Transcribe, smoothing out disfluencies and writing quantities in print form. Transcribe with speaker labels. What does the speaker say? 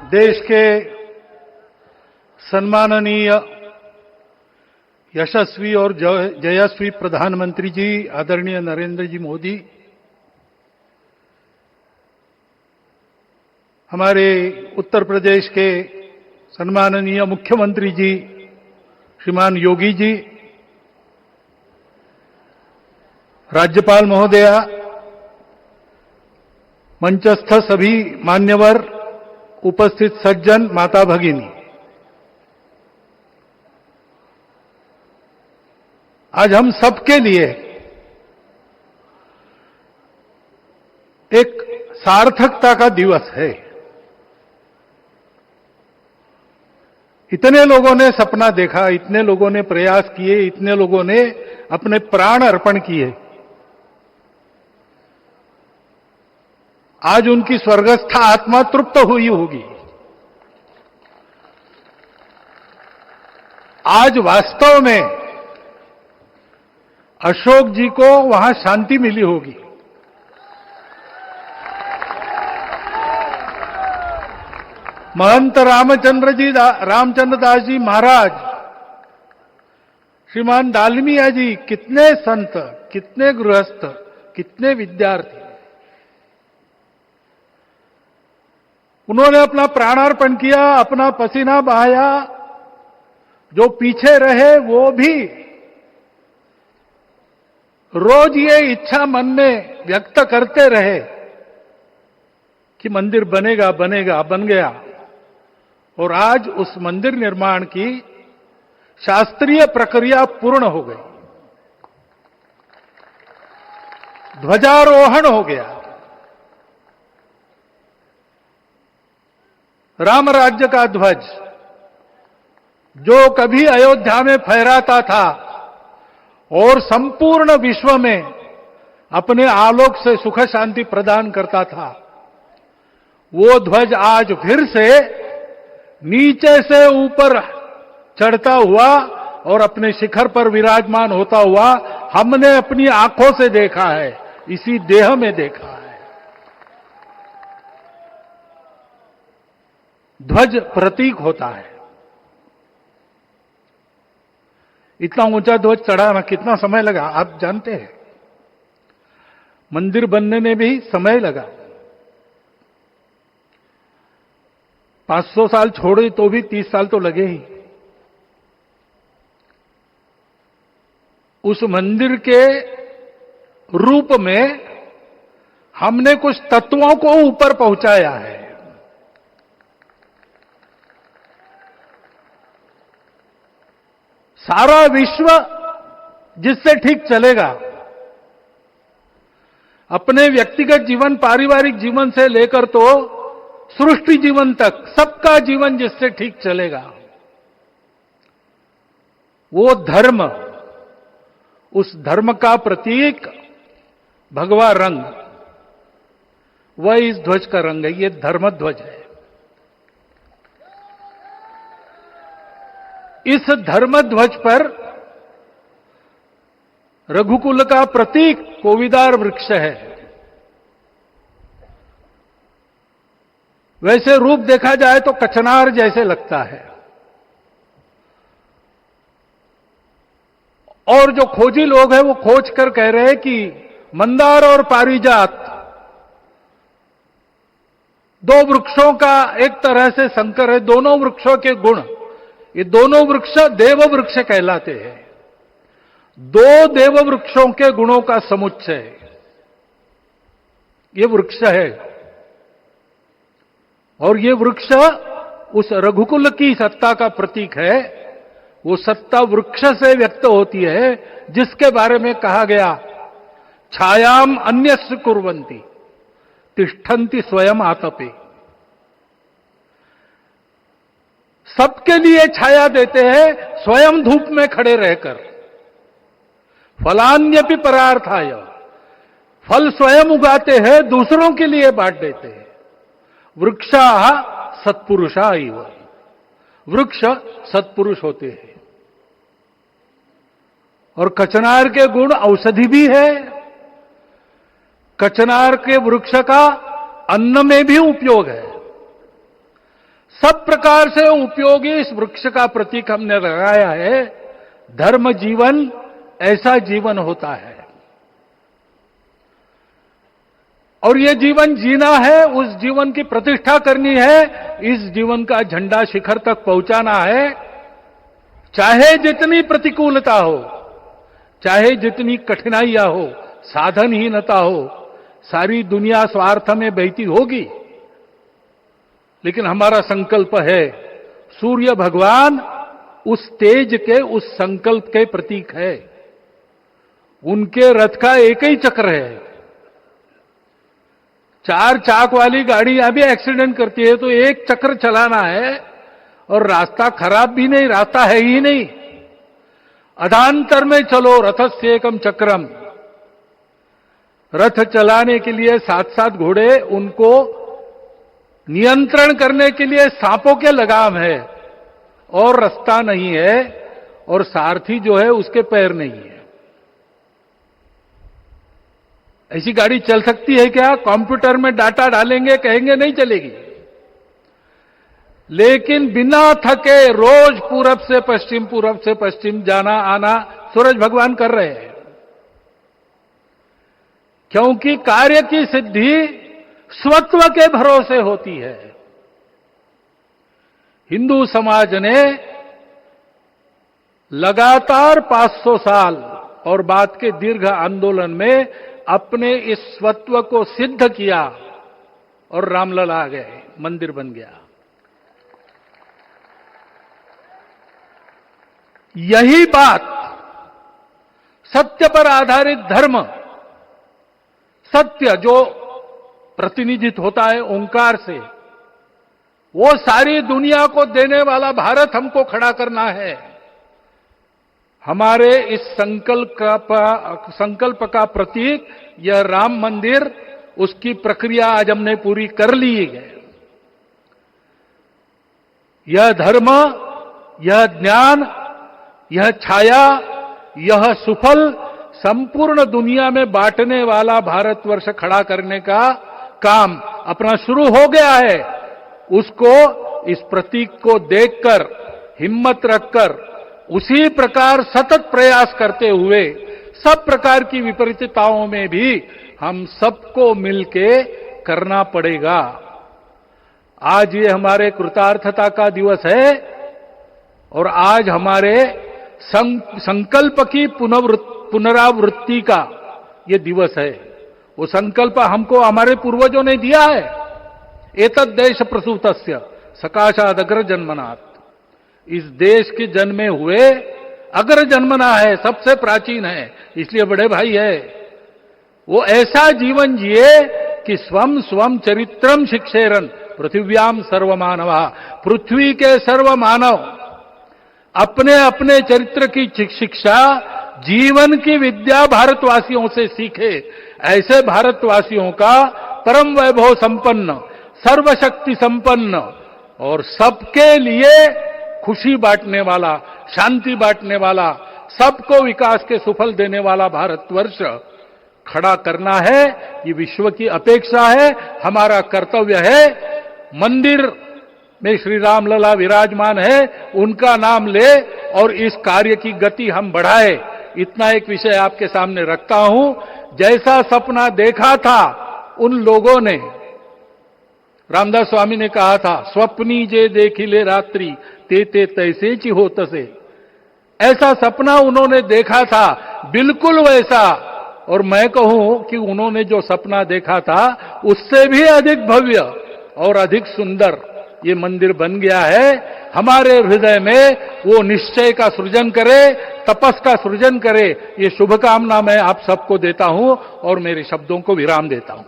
Speaker 1: देश के सम्माननीय यशस्वी और जयस्वी प्रधानमंत्री जी आदरणीय नरेंद्र जी मोदी, हमारे उत्तर प्रदेश के सम्माननीय मुख्यमंत्री जी श्रीमान योगी जी, राज्यपाल महोदया, मंचस्थ सभी मान्यवर, उपस्थित सज्जन, माता भगिनी, आज हम सबके लिए एक सार्थकता का दिवस है। इतने लोगों ने सपना देखा, इतने लोगों ने प्रयास किए, इतने लोगों ने अपने प्राण अर्पण किए। आज उनकी स्वर्गस्थ आत्मा तृप्त हुई होगी। आज वास्तव में अशोक जी को वहां शांति मिली होगी। महंत रामचंद्र दास जी महाराज, श्रीमान दालमिया जी, कितने संत, कितने गृहस्थ, कितने विद्यार्थी, उन्होंने अपना प्राणार्पण किया, अपना पसीना बहाया। जो पीछे रहे वो भी रोज ये इच्छा मन में व्यक्त करते रहे कि मंदिर बनेगा बनेगा, बन गया। और आज उस मंदिर निर्माण की शास्त्रीय प्रक्रिया पूर्ण हो गई, ध्वजारोहण हो गया। राम राज्य का ध्वज जो कभी अयोध्या में फहराता था और संपूर्ण विश्व में अपने आलोक से सुख शांति प्रदान करता था, वो ध्वज आज फिर से नीचे से ऊपर चढ़ता हुआ और अपने शिखर पर विराजमान होता हुआ हमने अपनी आंखों से देखा है, इसी देह में देखा है। ध्वज प्रतीक होता है। इतना ऊंचा ध्वज चढ़ाना कितना समय लगा आप जानते हैं। मंदिर बनने में भी समय लगा। 500 साल छोड़े तो भी 30 साल तो लगे ही। उस मंदिर के रूप में हमने कुछ तत्वों को ऊपर पहुंचाया है। सारा विश्व जिससे ठीक चलेगा, अपने व्यक्तिगत जीवन, पारिवारिक जीवन से लेकर तो सृष्टि जीवन तक सबका जीवन जिससे ठीक चलेगा, वो धर्म, उस धर्म का प्रतीक भगवा रंग, वह इस ध्वज का रंग है। ये धर्म ध्वज है। इस धर्म ध्वज पर रघुकुल का प्रतीक कोविदार वृक्ष है। वैसे रूप देखा जाए तो कचनार जैसे लगता है। और जो खोजी लोग हैं वो खोज कर कह रहे हैं कि मंदार और पारिजात दो वृक्षों का एक तरह से संकर है। दोनों वृक्षों के गुण, ये दोनों वृक्ष देव वृक्ष कहलाते हैं। दो देव वृक्षों के गुणों का समुच्चय ये वृक्ष है। और ये वृक्ष उस रघुकुल की सत्ता का प्रतीक है। वो सत्ता वृक्ष से व्यक्त होती है, जिसके बारे में कहा गया, छायाम अन्यस्य कुर्वन्ति तिष्ठन्ति स्वयं आतपे। सबके लिए छाया देते हैं, स्वयं धूप में खड़े रहकर। फलान्यपि परार्थाय, फल स्वयं उगाते हैं, दूसरों के लिए बांट देते हैं। वृक्षा सत्पुरुषा इव, वृक्ष सत्पुरुष होते हैं। और कचनार के गुण औषधि भी है। कचनार के वृक्ष का अन्न में भी उपयोग है। सब प्रकार से उपयोगी इस वृक्ष का प्रतीक हमने लगाया है। धर्म जीवन ऐसा जीवन होता है, और ये जीवन जीना है, उस जीवन की प्रतिष्ठा करनी है, इस जीवन का झंडा शिखर तक पहुंचाना है। चाहे जितनी प्रतिकूलता हो, चाहे जितनी कठिनाइयां हो, साधनहीनता हो, सारी दुनिया स्वार्थ में बहती होगी, लेकिन हमारा संकल्प है। सूर्य भगवान उस तेज के, उस संकल्प के प्रतीक है। उनके रथ का एक ही चक्र है। 4 चाक वाली गाड़ियां भी एक्सीडेंट करती है, तो एक चक्र चलाना है, और रास्ता खराब भी नहीं, रास्ता है ही नहीं। अधांतर में चलो रथस्य एकम चक्रम। रथ चलाने के लिए 7-7 घोड़े, उनको नियंत्रण करने के लिए सांपों के लगाम है, और रास्ता नहीं है, और सारथी जो है उसके पैर नहीं है। ऐसी गाड़ी चल सकती है क्या? कंप्यूटर में डाटा डालेंगे, कहेंगे नहीं चलेगी। लेकिन बिना थके रोज पूरब से पश्चिम, पूरब से पश्चिम जाना आना सूरज भगवान कर रहे हैं, क्योंकि कार्य की सिद्धि स्वत्व के भरोसे होती है। हिंदू समाज ने लगातार 500 साल और बाद के दीर्घ आंदोलन में अपने इस स्वत्व को सिद्ध किया, और रामलला आ गए, मंदिर बन गया। यही बात सत्य पर आधारित धर्म, सत्य जो प्रतिनिधित्व होता है ओंकार से, वो सारी दुनिया को देने वाला भारत हमको खड़ा करना है। हमारे इस संकल्प का प्रतीक यह राम मंदिर, उसकी प्रक्रिया आज हमने पूरी कर ली है। यह धर्म, यह ज्ञान, यह छाया, यह सुफल संपूर्ण दुनिया में बांटने वाला भारतवर्ष खड़ा करने का काम अपना शुरू हो गया है। उसको, इस प्रतीक को देखकर, हिम्मत रखकर, उसी प्रकार सतत प्रयास करते हुए सब प्रकार की विपरीतताओं में भी हम सबको मिलके करना पड़ेगा। आज ये हमारे कृतार्थता का दिवस है, और आज हमारे संकल्प की पुनरावृत्ति का ये दिवस है। वो संकल्प हमको हमारे पूर्वजों ने दिया है। एतद् देश प्रसूतस्य सकाशाद अग्र जन्मनात्। इस देश के जन्मे हुए अग्र जन्मना है, सबसे प्राचीन है, इसलिए बड़े भाई है। वो ऐसा जीवन जिए कि स्वम स्वम चरित्रम शिक्षेरन पृथिव्याम सर्वमानवा। पृथ्वी के सर्व मानव अपने अपने चरित्र की शिक्षा, जीवन की विद्या भारतवासियों से सीखे। ऐसे भारतवासियों का परम वैभव संपन्न, सर्वशक्ति संपन्न और सबके लिए खुशी बांटने वाला, शांति बांटने वाला, सबको विकास के सुफल देने वाला भारतवर्ष खड़ा करना है। ये विश्व की अपेक्षा है, हमारा कर्तव्य है। मंदिर में श्री रामलला विराजमान है, उनका नाम ले और इस कार्य की गति हम बढ़ाए। इतना एक विषय आपके सामने रखता हूं। जैसा सपना देखा था उन लोगों ने, रामदास स्वामी ने कहा था, स्वप्नी जे देखिले रात्रि ते ते तैसे ची हो तसे। ऐसा सपना उन्होंने देखा था, बिल्कुल वैसा। और मैं कहूं कि उन्होंने जो सपना देखा था उससे भी अधिक भव्य और अधिक सुंदर ये मंदिर बन गया है। हमारे हृदय में वो निश्चय का सृजन करे, तपस का सृजन करे, ये शुभकामना मैं आप सबको देता हूं और मेरे शब्दों को विराम देता हूं।